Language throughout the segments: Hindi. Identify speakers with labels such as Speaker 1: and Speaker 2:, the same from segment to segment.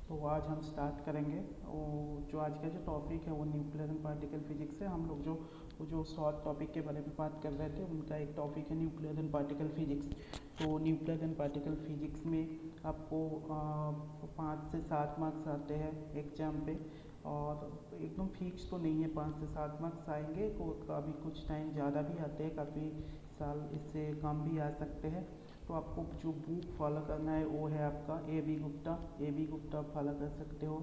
Speaker 1: तो आज हम स्टार्ट करेंगे। जो आज का जो टॉपिक है वो न्यूक्लियर एंड पार्टिकल फिजिक्स है। हम लोग जो शॉर्ट टॉपिक के बारे में बात कर रहे थे उनका एक टॉपिक है न्यूक्लियर एंड पार्टिकल फिजिक्स। तो न्यूक्लियर एंड पार्टिकल फिजिक्स में आपको 5 से 7 मार्क्स आते हैं एग्जाम पे, और एकदम फिक्स तो नहीं है, 5 से 7 मार्क्स आएंगे। कभी कुछ टाइम ज़्यादा भी आते हैं, काफ़ी साल इससे कम भी आ सकते हैं। तो आपको जो बुक फॉलो करना है वो है आपका ए बी गुप्ता फॉलो कर सकते हो,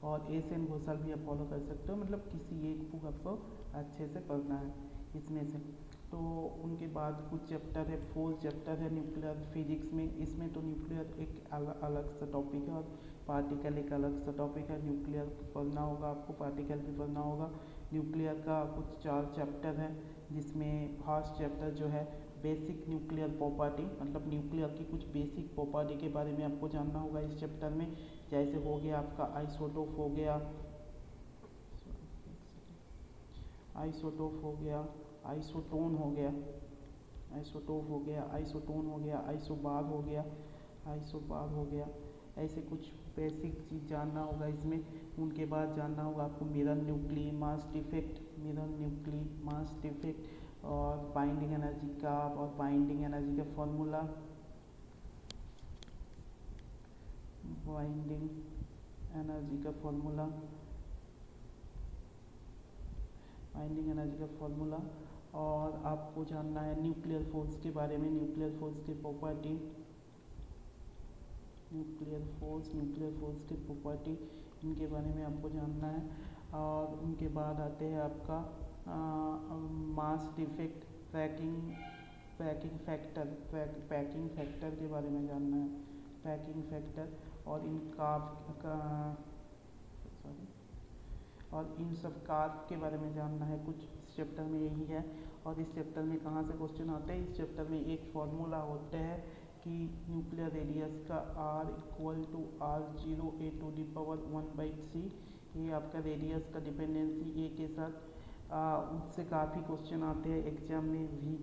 Speaker 1: और एस एन घोषाल भी आप फॉलो कर सकते हो। मतलब किसी एक बुक आपको अच्छे से पढ़ना है इसमें से। तो उनके बाद कुछ चैप्टर है, 4 चैप्टर है न्यूक्लियर फिजिक्स में। इसमें तो न्यूक्लियर एक अलग सा टॉपिक है और पार्टिकल एक अलग सा टॉपिक है। न्यूक्लियर पढ़ना होगा आपको, पार्टिकल भी पढ़ना होगा। न्यूक्लियर का कुछ 4 चैप्टर है, जिसमें फर्स्ट चैप्टर जो है बेसिक न्यूक्लियर प्रॉपर्टी, मतलब न्यूक्लियर की कुछ बेसिक प्रॉपर्टी के बारे में आपको जानना होगा इस चैप्टर में। जैसे हो गया आपका आइसोटोप हो गया, आइसोटोप हो गया, आइसोटोन हो गया, आइसोटोप हो गया, आइसोटोन हो गया, आइसोबार हो गया, आइसोबार हो गया। ऐसे कुछ बेसिक चीज़ जानना होगा इसमें। उनके बाद जानना होगा आपको mirror nuclei mass defect, mirror nuclei mass defect, और बाइंडिंग एनर्जी का और बाइंडिंग एनर्जी का फॉर्मूला, बाइंडिंग एनर्जी का फॉर्मूला, बाइंडिंग एनर्जी का फॉर्मूला। और आपको जानना है न्यूक्लियर फोर्स के बारे में, न्यूक्लियर फोर्स की प्रॉपर्टी, न्यूक्लियर फोर्स की प्रॉपर्टी, इनके बारे में आपको जानना है। और उनके बाद आते हैं आपका मास डिफेक्ट, पैकिंग फैक्टर के बारे में जानना है, पैकिंग फैक्टर। और सॉरी और इन सब कार्ब के बारे में जानना है कुछ। इस चैप्टर में यही है। और इस चैप्टर में कहाँ से क्वेश्चन आते हैं, इस चैप्टर में एक फॉर्मूला होता है कि न्यूक्लियर रेडियस का R=R0a⁴ ये आपका रेडियस का डिपेंडेंसी ए के साथ, उससे काफ़ी क्वेश्चन आते हैं एग्जाम में। वी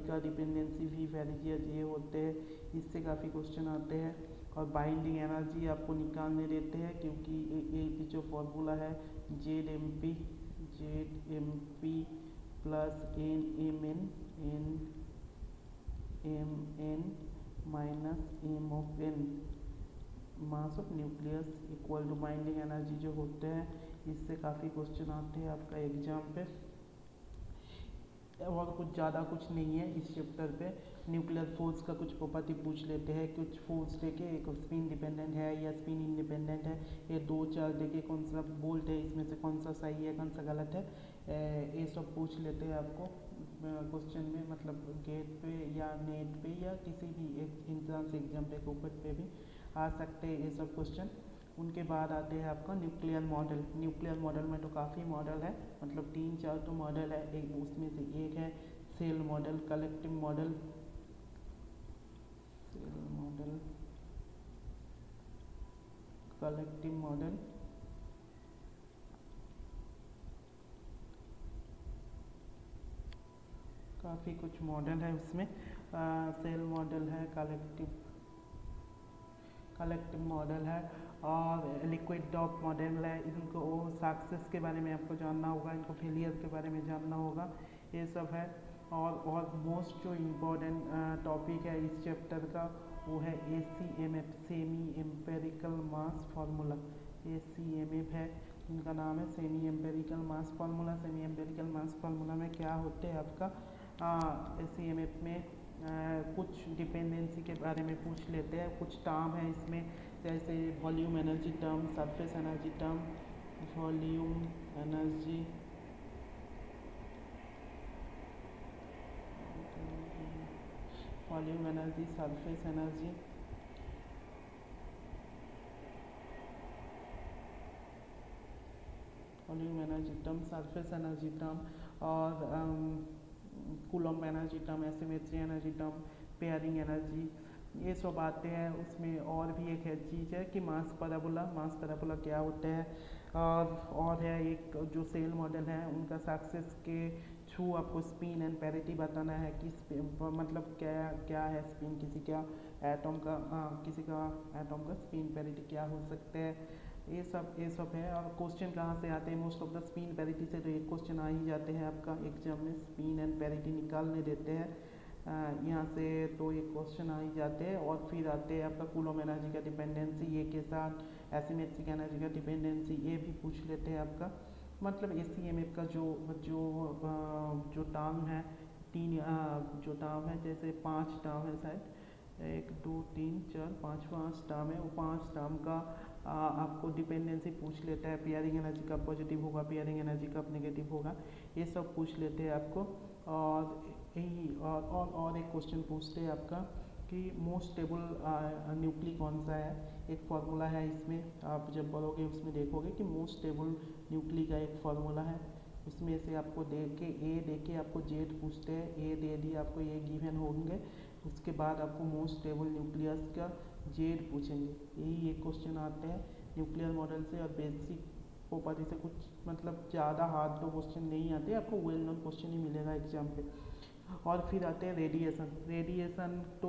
Speaker 1: का डिपेंडेंसी वी वेरिजियस ये होते हैं, इससे काफ़ी क्वेश्चन आते हैं। और बाइंडिंग एनर्जी आपको निकालने देते हैं, क्योंकि ये जो फॉर्मूला है ZMP plus NMN minus M of N mass of nucleus equal to binding energy जो होते हैं। इससे काफ़ी क्वेश्चन आते हैं आपका एग्जाम पे। और कुछ ज़्यादा कुछ नहीं है इस चैप्टर पे। न्यूक्लियर फोर्स का कुछ प्रॉपर्टी पूछ लेते हैं, कुछ फोर्स देके, एक स्पिन डिपेंडेंट है या स्पिन इंडिपेंडेंट है, ये 2-4 देके कौन सा बोल्ट है इसमें से कौन सा सही है कौन सा गलत है, ये सब पूछ लेते हैं आपको क्वेश्चन में। मतलब गेट पे या नेट पे या किसी भी एक इंट्रांस एग्जाम पे कुपट पे भी आ सकते हैं ये सब क्वेश्चन। उनके बाद आते हैं आपका न्यूक्लियर मॉडल। न्यूक्लियर मॉडल में तो काफ़ी मॉडल है, मतलब 3-4 तो मॉडल है। एक उसमें से एक है shell model, collective model, shell model, collective model, काफ़ी कुछ मॉडल है उसमें। सेल मॉडल है, कलेक्टिव मॉडल है, और लिक्विड डॉप मॉडल है। इनको सक्सेस के बारे में आपको जानना होगा, इनको फेलियर के बारे में जानना होगा, ये सब है। और मोस्ट जो इम्पोर्टेंट टॉपिक है इस चैप्टर का वो है ACMF, semi empirical mass formula. ACMF है, इनका नाम है semi empirical mass formula. Semi empirical mass formula में क्या होते हैं आपका, ACMF में कुछ डिपेंडेंसी के बारे में पूछ लेते हैं। कुछ टर्म है इसमें, जैसे volume energy term, surface energy term, volume energy, volume energy, surface energy, volume energy term, surface energy term, और Coulomb energy term, asymmetry energy term, pairing energy, ये सब आते हैं उसमें। और भी एक है चीज़ है कि मास पैराबोला, मास पैराबोला क्या होते हैं। और है एक जो सेल मॉडल है उनका सक्सेस के थ्रू आपको स्पिन एंड पैरिटी बताना है कि मतलब क्या क्या है स्पिन, किसी क्या एटम का किसी का एटम का स्पिन पैरिटी क्या हो सकते हैं, ये सब है। और क्वेश्चन कहाँ से आते हैं, most of the spin parity से तो एक क्वेश्चन आ ही जाते हैं आपका एग्जाम में, स्पिन एंड पैरिटी निकालने देते हैं यहाँ से, तो ये क्वेश्चन आ ही जाते हैं। और फिर आते हैं आपका कूलॉम एनर्जी का डिपेंडेंसी, ये के साथ एसिमेट्रिक एनर्जी का डिपेंडेंसी, ये भी पूछ लेते हैं आपका। मतलब ACMF का जो जो जो टर्म है, तीन जो टर्म है, जैसे 5 टर्म है शायद, 1 2 3 4 5 टर्म है, वो 5 टर्म का आपको डिपेंडेंसी पूछ लेता है। पेयरिंग एनर्जी कब पॉजिटिव होगा, पेयरिंग एनर्जी कब नेगेटिव होगा, ये सब पूछ लेते हैं आपको। और यही और एक क्वेश्चन पूछते हैं आपका कि मोस्ट स्टेबल न्यूक्ली कौन सा है। एक फार्मूला है इसमें, आप जब पढ़ोगे उसमें देखोगे कि मोस्ट स्टेबल न्यूक्ली का एक फार्मूला है, उसमें से आपको दे के आपको जेड पूछते हैं, ए दे दिए आपको, ये गिवन होंगे, उसके बाद आपको मोस्ट स्टेबल न्यूक्लियस का जेड पूछेंगे। यही एक क्वेश्चन आते हैं न्यूक्लियर मॉडल से, और बेसिक प्रॉपर्टी से कुछ मतलब ज़्यादा हार्ड तो क्वेश्चन नहीं आते, आपको वेल नोन क्वेश्चन ही मिलेगा एग्जाम पे। और फिर आते हैं रेडिएशन तो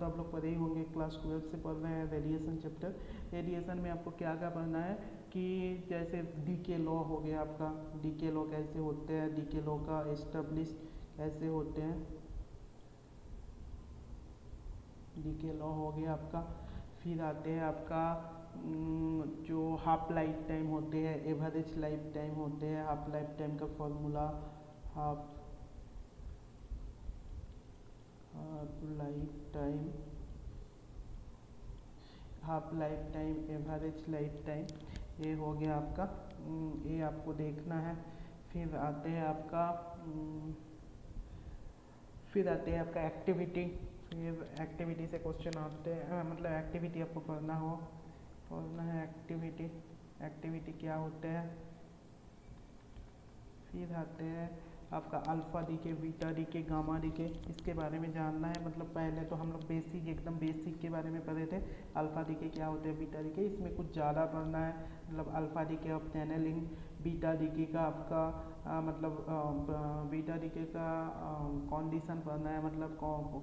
Speaker 1: आप लोग पढ़े ही होंगे, क्लास 12 से पढ़ रहे हैं रेडिएशन चैप्टर। रेडिएशन में आपको क्या क्या पढ़ना है कि जैसे डीके लॉ हो गया आपका, डीके लॉ कैसे होते हैं, डीके लॉ का एस्टेब्लिश कैसे होते हैं, डीके लॉ हो गया आपका। फिर आते हैं आपका जो हाफ लाइफ टाइम होते हैं, एवरेज लाइफ टाइम होते हैं, हाफ लाइफ टाइम का formula, half life time, half life time, average life time, ये हो गया आपका, ये आपको देखना है। फिर आते हैं आपका एक्टिविटी, फिर एक्टिविटी से क्वेश्चन आते हैं, मतलब एक्टिविटी आपको पढ़ना है एक्टिविटी क्या होते हैं। फिर आते हैं आपका alpha decay, beta decay, gamma decay, इसके बारे में जानना है। मतलब पहले तो हम लोग एकदम बेसिक के बारे में पढ़े थे, अल्फ़ा डीके क्या होते हैं, बीटा डीके, इसमें कुछ ज़्यादा पढ़ना है। मतलब alpha decay of channelling, beta decay का आपका बीटा डीके का कंडीशन पढ़ना है, मतलब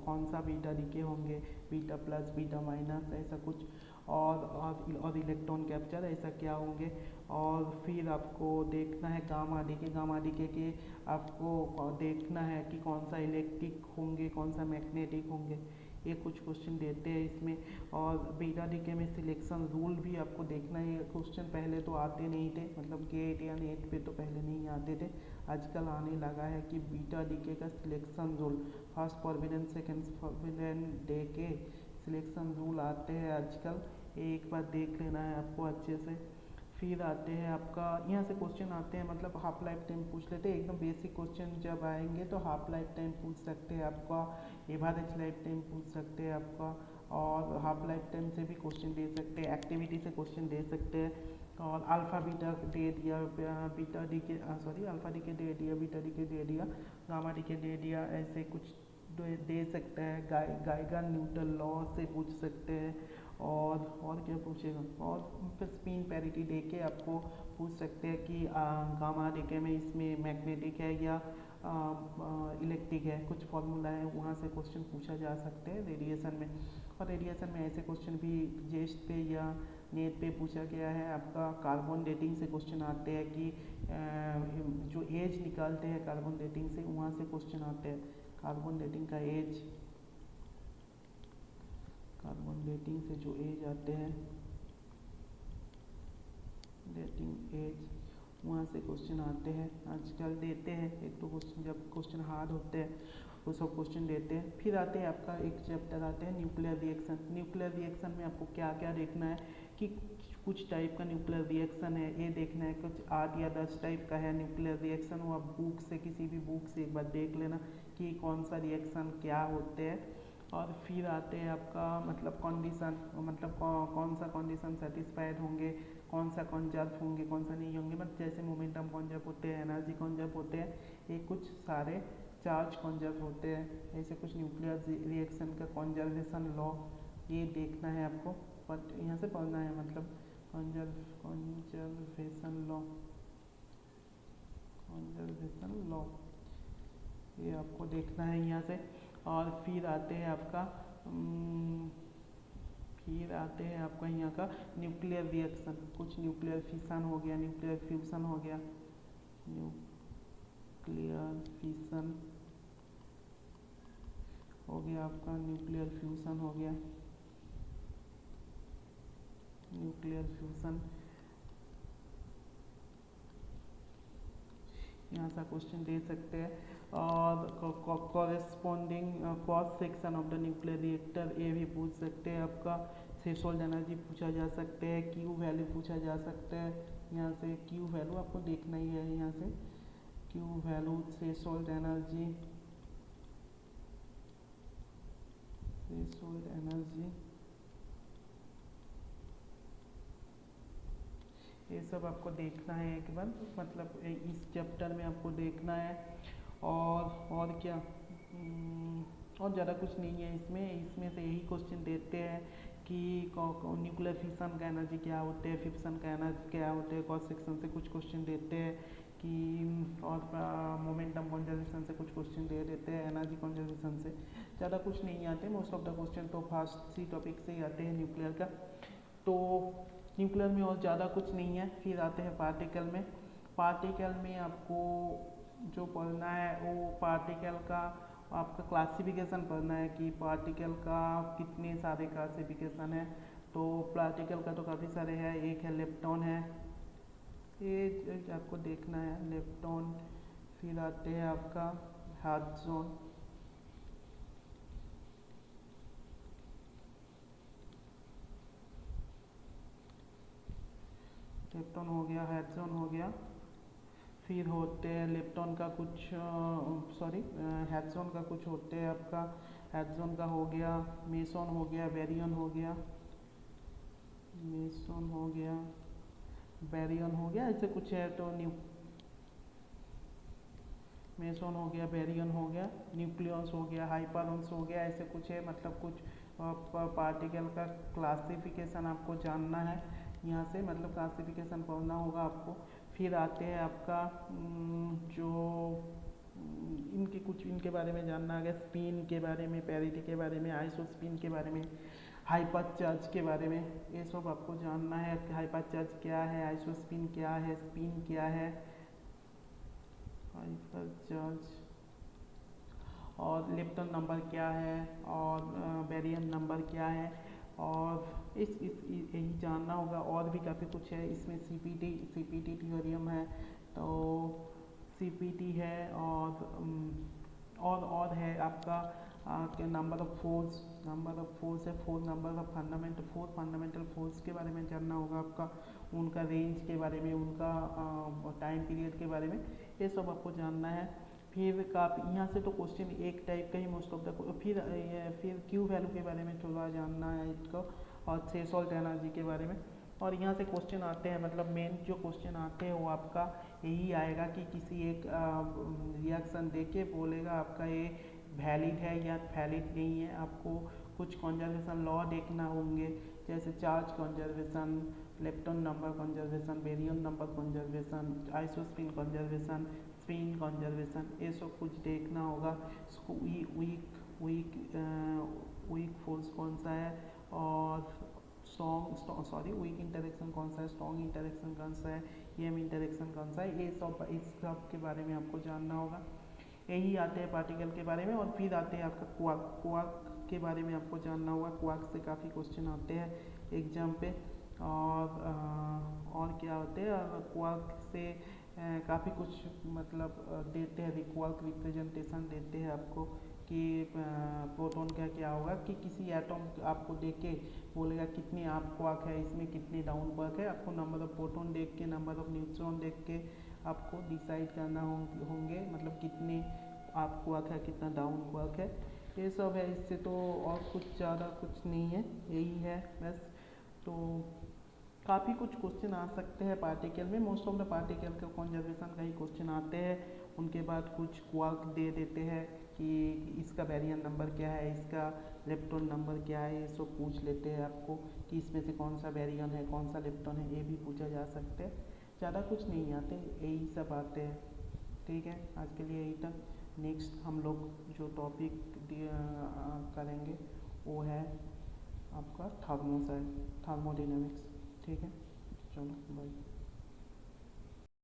Speaker 1: कौन सा बीटा डीके होंगे, बीटा प्लस, बीटा माइनस, ऐसा कुछ, और इलेक्ट्रॉन कैप्चर, ऐसा क्या होंगे। और फिर आपको देखना है गामा डीके के आपको देखना है कि कौन सा इलेक्ट्रिक होंगे, कौन सा मैग्नेटिक होंगे, ये कुछ क्वेश्चन देते हैं इसमें। और बीटा डीके में सिलेक्शन रूल भी आपको देखना है, क्वेश्चन पहले तो आते नहीं थे, मतलब गेट या नेट पे तो पहले नहीं आते थे, आजकल आने लगा है कि बीटा डीके का selection rule, first forbidden second forbidden day के सिलेक्शन रूल आते हैं आजकल, एक बार देख लेना है आपको अच्छे से। फिर आते हैं आपका, यहाँ से क्वेश्चन आते हैं, मतलब हाफ लाइफ टाइम पूछ लेते हैं, एकदम बेसिक क्वेश्चन जब आएंगे तो हाफ लाइफ टाइम पूछ सकते हैं आपका, एवरेज लाइफ टाइम पूछ सकते हैं आपका, और हाफ लाइफ टाइम से भी क्वेश्चन दे सकते हैं, एक्टिविटी से क्वेश्चन दे सकते हैं। और अल्फ़ा बीटा दे दिया, बीटा डी के अल्फ़ा डी के दे दिया, बीटा डी के दे दिया, गामा डी के दे दिया, ऐसे कुछ दे सकते हैं। गाइगर न्यूटन लॉ से पूछ सकते हैं। और क्या पूछेगा, और फिर स्पिन पैरिटी दे के आपको पूछ सकते हैं कि गामा डीके में इसमें मैग्नेटिक है या इलेक्ट्रिक है, कुछ फॉर्मूला है, वहाँ से क्वेश्चन पूछा जा सकते हैं रेडिएशन में। और रेडिएशन में ऐसे क्वेश्चन भी जेस्ट पे या नेट पे पूछा गया है आपका, कार्बन डेटिंग से क्वेश्चन आते हैं कि जो एज निकालते हैं कार्बन डेटिंग से, वहाँ से क्वेश्चन आते हैं, कार्बन डेटिंग का एज, कार्बन डेटिंग से जो एज आते हैं, डेटिंग एज, वहाँ से क्वेश्चन आते हैं, आजकल देते हैं एक तो क्वेश्चन, जब क्वेश्चन हार्ड होते हैं वो सब क्वेश्चन देते हैं। फिर आते हैं आपका एक चैप्टर आते हैं न्यूक्लियर रिएक्शन। न्यूक्लियर रिएक्शन में आपको क्या क्या देखना है कि कुछ टाइप का न्यूक्लियर रिएक्शन है, ये देखना है, कुछ 8 या 10 टाइप का है न्यूक्लियर रिएक्शन, वो आप बुक से, किसी भी बुक से एक बार देख लेना कि कौन सा रिएक्शन क्या होते हैं। और फिर आते हैं आपका मतलब कंडीशन, मतलब कौन सा कंडीशन सेटिस्फाइड होंगे, कौन सा कंजर्व होंगे, कौन सा नहीं होंगे, मतलब जैसे मोमेंटम कंजर्व होते हैं, एनर्जी कंजर्व होते हैं, ये कुछ सारे चार्ज कंजर्व होते हैं, ऐसे कुछ न्यूक्लियर रिएक्शन का कंजर्वेशन लॉ, ये देखना है आपको, बट यहाँ से पढ़ना है, मतलब कंजर्वेशन लॉ ये आपको देखना है यहाँ से। और फिर आते हैं आपका अम, फिर आते हैं आपका यहाँ का न्यूक्लियर रिएक्शन, कुछ न्यूक्लियर फिशन हो गया, न्यूक्लियर फ्यूज़न हो गया, न्यूक्लियर फिशन हो गया आपका, न्यूक्लियर फ्यूज़न हो गया, न्यूक्लियर फ्यूज़न। यहाँ से क्वेश्चन दे सकते हैं। और corresponding cross section of the nuclear reactor, ये भी पूछ सकते हैं आपका। थ्रेशोल्ड एनर्जी पूछा जा सकते हैं, क्यू वैल्यू पूछा जा सकता है। यहाँ से क्यू वैल्यू आपको देखना ही है, यहाँ से Q value, threshold energy, threshold energy, ये सब आपको देखना है एक बार, मतलब इस चैप्टर में आपको देखना है। और क्या, और ज़्यादा कुछ नहीं है इसमें से यही क्वेश्चन देते हैं कि न्यूक्लियर फिशन का एनर्जी क्या होते हैं, फिक्शन का एनर्जी क्या होते हैं, क्रॉस सेक्शन से कुछ क्वेश्चन देते हैं कि, और मोमेंटम कंजर्वेशन से कुछ क्वेश्चन दे देते हैं, एनर्जी कंजर्वेशन से। ज़्यादा कुछ नहीं आते, मोस्ट ऑफ द क्वेश्चन तो फर्स्ट सी टॉपिक से ही आते हैं न्यूक्लियर का। तो न्यूक्लियर में और ज़्यादा कुछ नहीं है। फिर आते हैं पार्टिकल में। पार्टिकल में आपको जो पढ़ना है वो पार्टिकल का आपका क्लासिफिकेशन पढ़ना है कि पार्टिकल का कितने सारे क्लासिफिकेशन है। तो पार्टिकल का तो काफ़ी सारे हैं, एक है लेप्टॉन है, ये आपको देखना है लेप्टॉन। फिर आते हैं आपका हार्ट्ज़ोन, लेप्टॉन हो गया, हार्ट्ज़ोन हो गया। फिर होते हैं लेप्टॉन का कुछ, सॉरी, हैड्सोन का कुछ होते हैं आपका। हैड्सोन का हो गया, मेसोन हो गया, बैरियन हो गया, मेसोन हो गया, बैरियन हो गया, ऐसे कुछ है। तो मेसोन हो गया, बैरियन हो गया, न्यूक्लियस हो गया, हाइपरॉन्स हो गया, ऐसे कुछ है। मतलब कुछ पार्टिकल का क्लासिफिकेशन आपको जानना है यहाँ से, मतलब क्लासिफिकेशन पढ़ना होगा आपको। फिर आते हैं आपका जो इनके बारे में जानना है, स्पिन के बारे में, पैरिटी के बारे में, आइसोस्पिन के बारे में, हाइपर चार्ज के बारे में, ये सब आपको जानना है। हाइपर चार्ज क्या है, आइसोस्पिन क्या है, स्पिन क्या है, हाइपर चार्ज, और लेप्टन नंबर क्या है, और बैरियन नंबर क्या है, और यही जानना होगा। और भी काफ़ी कुछ है इसमें, सीपीटी थ्योरम है, तो सीपीटी है, और है आपका नंबर ऑफ फोर्स, है, फोर फंडामेंटल फोर्स के बारे में जानना होगा आपका, उनका रेंज के बारे में, उनका टाइम पीरियड के बारे में, ये सब आपको जानना है। फिर यहाँ से तो क्वेश्चन एक टाइप का ही मोस्ट ऑफ द। फिर क्यू वैल्यू के बारे में थोड़ा जानना है इसको, और थ्रेशोल्ड एनर्जी के बारे में। और यहाँ से क्वेश्चन आते हैं, मतलब मेन जो क्वेश्चन आते हैं वो आपका यही आएगा कि किसी एक रिएक्शन देके बोलेगा आपका ये वैलिड है या वैलिड नहीं है। आपको कुछ कंजर्वेशन लॉ देखना होंगे, जैसे charge conservation, lepton number conservation, baryon number conservation, isospin conservation, spin conservation, ये सब कुछ देखना होगा। वीक फोर्स कौन सा है, और वीक इंटरेक्शन कौन सा है, स्ट्रॉन्ग इंटरेक्शन कौन सा है, एम इंटरेक्शन कौन सा है, ये सब इस सब के बारे में आपको जानना होगा। यही आते हैं पार्टिकल के बारे में। और फिर आते हैं आपका क्वार्क के बारे में आपको जानना होगा। क्वार्क से काफ़ी क्वेश्चन आते हैं एग्जाम पे। और क्या होते हैं, क्वार्क से काफ़ी कुछ मतलब देते हैं, क्वार्क रिप्रेजेंटेशन देते हैं आपको कि प्रोटॉन का क्या होगा, कि किसी एटॉम आपको देख के बोलेगा कितने आप क्वार्क है, इसमें कितने डाउन क्वार्क है। आपको नंबर ऑफ प्रोटॉन देख के, नंबर ऑफ न्यूट्रॉन देख के आपको डिसाइड करना होंगे, मतलब कितने आप क्वार्क है, कितना डाउन क्वार्क है, ये सब है। इससे तो और कुछ ज़्यादा कुछ नहीं है, यही है बस। तो काफ़ी कुछ क्वेश्चन आ सकते हैं पार्टिकल में। मोस्ट ऑफ द पार्टिकल के कंजर्वेशन का ही क्वेश्चन आते हैं। उनके बाद कुछ क्वार्क दे देते हैं कि इसका बैरियन नंबर क्या है, इसका लेप्टॉन नंबर क्या है, ये सब पूछ लेते हैं आपको कि इसमें से कौन सा बैरियन है, कौन सा लेप्टॉन है, ये भी पूछा जा सकते हैं। ज़्यादा कुछ नहीं आते, यही सब आते हैं। ठीक है, आज के लिए यही तक। नेक्स्ट हम लोग जो टॉपिक करेंगे वो है आपका थर्मोडायनेमिक्स। ठीक है, चलो बाय।